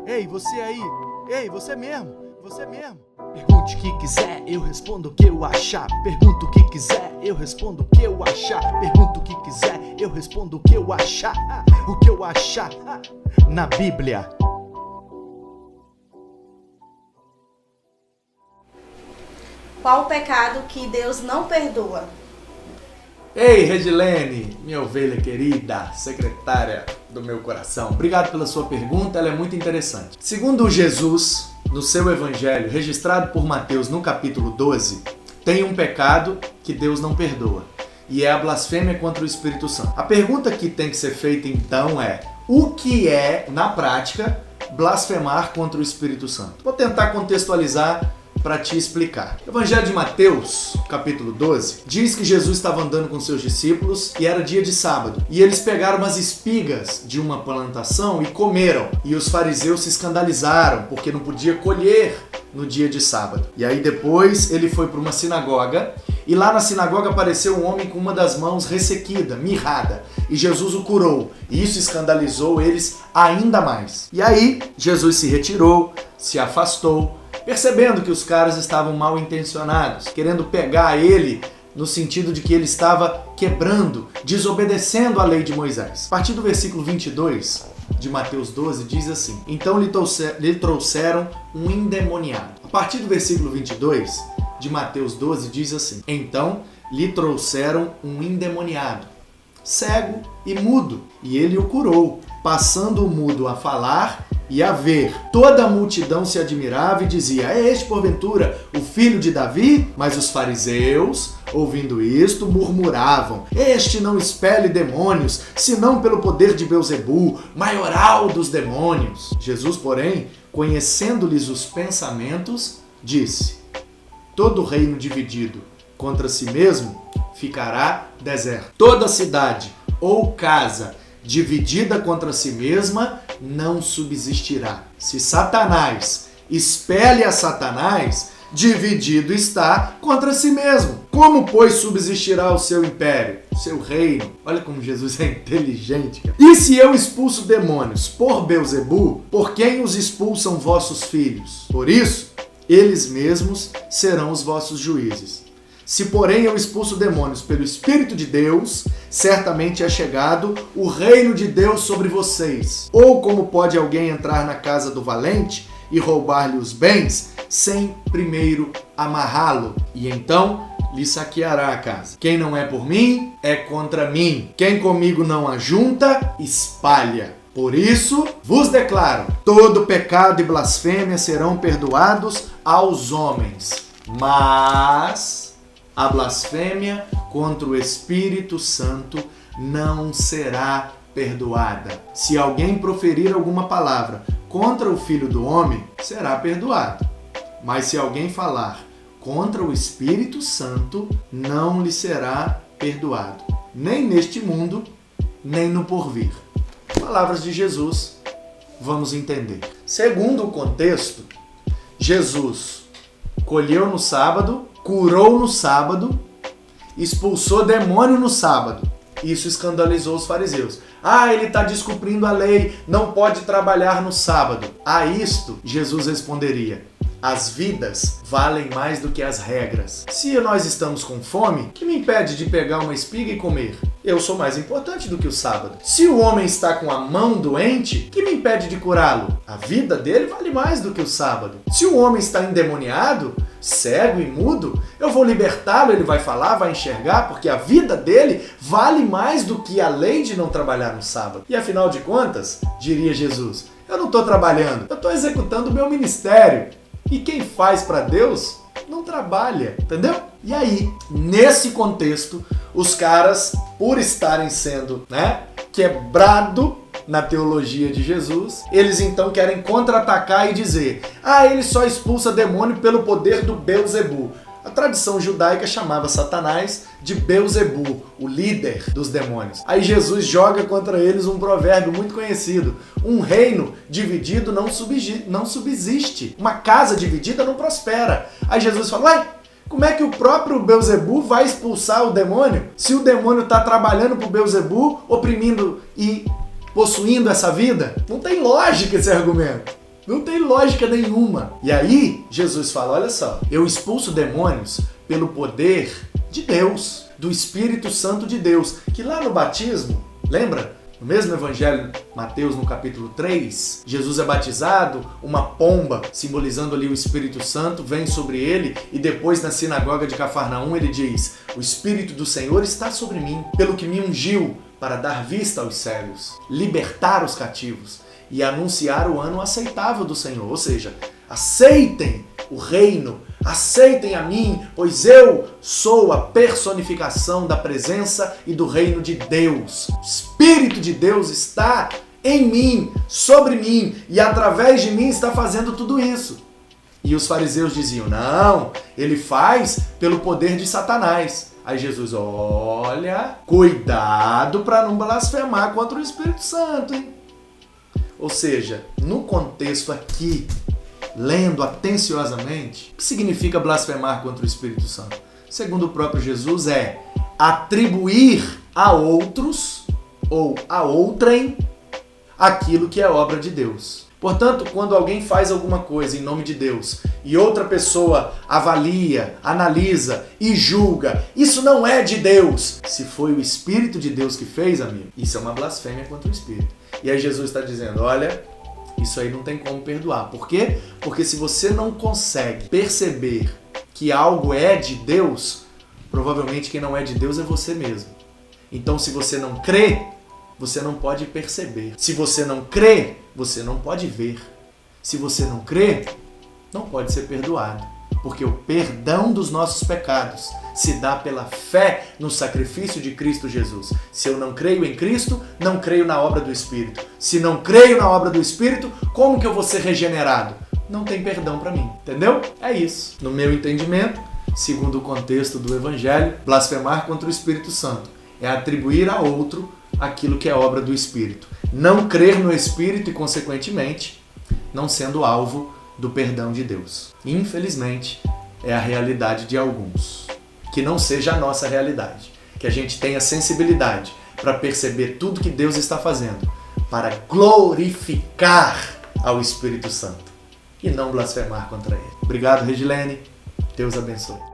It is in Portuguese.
Ei, você aí! Ei, você mesmo! Você mesmo! Pergunte o que quiser, eu respondo o que eu achar. Pergunta o que quiser, eu respondo o que eu achar. Pergunta o que quiser, eu respondo o que eu achar. O que eu achar na Bíblia. Qual o pecado que Deus não perdoa? Ei, Redilene, minha ovelha querida, secretária do meu coração. Obrigado pela sua pergunta, ela é muito interessante. Segundo Jesus, no seu evangelho, registrado por Mateus no capítulo 12, tem um pecado que Deus não perdoa, e é a blasfêmia contra o Espírito Santo. A pergunta que tem que ser feita então é: o que é, na prática, blasfemar contra o Espírito Santo? Vou tentar contextualizar para te explicar. O Evangelho de Mateus, capítulo 12, diz que Jesus estava andando com seus discípulos e era dia de sábado. E eles pegaram umas espigas de uma plantação e comeram. E os fariseus se escandalizaram porque não podia colher no dia de sábado. E aí depois ele foi para uma sinagoga e lá na sinagoga apareceu um homem com uma das mãos ressequida, mirrada. E Jesus o curou. E isso escandalizou eles ainda mais. E aí Jesus se retirou, se afastou, percebendo que os caras estavam mal intencionados, querendo pegar ele no sentido de que ele estava quebrando, desobedecendo a lei de Moisés. A partir do versículo 22 de Mateus 12 diz assim: então lhe trouxeram um endemoniado. A partir do versículo 22 de Mateus 12 diz assim: então lhe trouxeram um endemoniado, cego e mudo, e ele o curou, passando o mudo a falar e a ver. Toda a multidão se admirava e dizia: é este, porventura, o filho de Davi? Mas os fariseus, ouvindo isto, murmuravam: este não expele demônios, senão pelo poder de Beelzebu, maioral dos demônios. Jesus, porém, conhecendo-lhes os pensamentos, disse: todo reino dividido contra si mesmo ficará deserto. Toda cidade ou casa dividida contra si mesma não subsistirá. Se Satanás expele a Satanás, dividido está contra si mesmo. Como, pois, subsistirá o seu império, o seu reino? Olha como Jesus é inteligente, cara. E se eu expulso demônios por Beelzebu, por quem os expulsam vossos filhos? Por isso, eles mesmos serão os vossos juízes. Se, porém, eu expulso demônios pelo Espírito de Deus, certamente é chegado o reino de Deus sobre vocês. Ou como pode alguém entrar na casa do valente e roubar-lhe os bens, sem primeiro amarrá-lo? E então lhe saqueará a casa. Quem não é por mim, é contra mim. Quem comigo não ajunta, espalha. Por isso, vos declaro, todo pecado e blasfêmia serão perdoados aos homens, mas a blasfêmia contra o Espírito Santo não será perdoada. Se alguém proferir alguma palavra contra o Filho do Homem, será perdoado. Mas se alguém falar contra o Espírito Santo, não lhe será perdoado, nem neste mundo, nem no porvir. Palavras de Jesus, vamos entender. Segundo o contexto, Jesus colheu no sábado, curou no sábado, expulsou demônio no sábado. Isso escandalizou os fariseus. Ele está descumprindo a lei, não pode trabalhar no sábado. A isto, Jesus responderia: as vidas valem mais do que as regras. Se nós estamos com fome, o que me impede de pegar uma espiga e comer? Eu sou mais importante do que o sábado. Se o homem está com a mão doente, o que me impede de curá-lo? A vida dele vale mais do que o sábado. Se o homem está endemoniado, cego e mudo, eu vou libertá-lo, ele vai falar, vai enxergar, porque a vida dele vale mais do que a lei de não trabalhar no sábado. E afinal de contas, diria Jesus, eu não estou trabalhando, eu estou executando o meu ministério. E quem faz para Deus não trabalha, entendeu? E aí, nesse contexto, os caras, por estarem sendo, quebrado na teologia de Jesus, eles então querem contra-atacar e dizer: ele só expulsa demônio pelo poder do Beelzebu. A tradição judaica chamava Satanás de Beelzebu, o líder dos demônios. Aí Jesus joga contra eles um provérbio muito conhecido: um reino dividido não subsiste, uma casa dividida não prospera. Aí Jesus fala: como é que o próprio Beelzebu vai expulsar o demônio? Se o demônio está trabalhando para o Beelzebu, oprimindo e possuindo essa vida? Não tem lógica esse argumento. Não tem lógica nenhuma. E aí, Jesus fala, olha só, eu expulso demônios pelo poder de Deus, do Espírito Santo de Deus, que lá no batismo, lembra? No mesmo evangelho, Mateus, no capítulo 3, Jesus é batizado, uma pomba, simbolizando ali o Espírito Santo, vem sobre ele, e depois na sinagoga de Cafarnaum ele diz, o Espírito do Senhor está sobre mim, pelo que me ungiu para dar vista aos cegos, libertar os cativos e anunciar o ano aceitável do Senhor. Ou seja, aceitem o reino, aceitem a mim, pois eu sou a personificação da presença e do reino de Deus. O Espírito de Deus está em mim, sobre mim, e através de mim está fazendo tudo isso. E os fariseus diziam, não, ele faz pelo poder de Satanás. Aí Jesus, olha, cuidado para não blasfemar contra o Espírito Santo, hein? Ou seja, no contexto aqui, lendo atenciosamente, o que significa blasfemar contra o Espírito Santo? Segundo o próprio Jesus, é atribuir a outros ou a outrem aquilo que é obra de Deus. Portanto, quando alguém faz alguma coisa em nome de Deus e outra pessoa avalia, analisa e julga, isso não é de Deus. Se foi o Espírito de Deus que fez, amigo, isso é uma blasfêmia contra o Espírito. E aí Jesus está dizendo, olha, isso aí não tem como perdoar. Por quê? Porque se você não consegue perceber que algo é de Deus, provavelmente quem não é de Deus é você mesmo. Então, se você não crê, você não pode perceber. Se você não crê, você não pode ver. Se você não crê, não pode ser perdoado. Porque o perdão dos nossos pecados se dá pela fé no sacrifício de Cristo Jesus. Se eu não creio em Cristo, não creio na obra do Espírito. Se não creio na obra do Espírito, como que eu vou ser regenerado? Não tem perdão para mim, entendeu? É isso. No meu entendimento, segundo o contexto do Evangelho, blasfemar contra o Espírito Santo é atribuir a outro aquilo que é obra do Espírito. Não crer no Espírito e, consequentemente, não sendo alvo do perdão de Deus. Infelizmente, é a realidade de alguns. Que não seja a nossa realidade. Que a gente tenha sensibilidade para perceber tudo que Deus está fazendo, para glorificar ao Espírito Santo e não blasfemar contra ele. Obrigado, Regilene. Deus abençoe.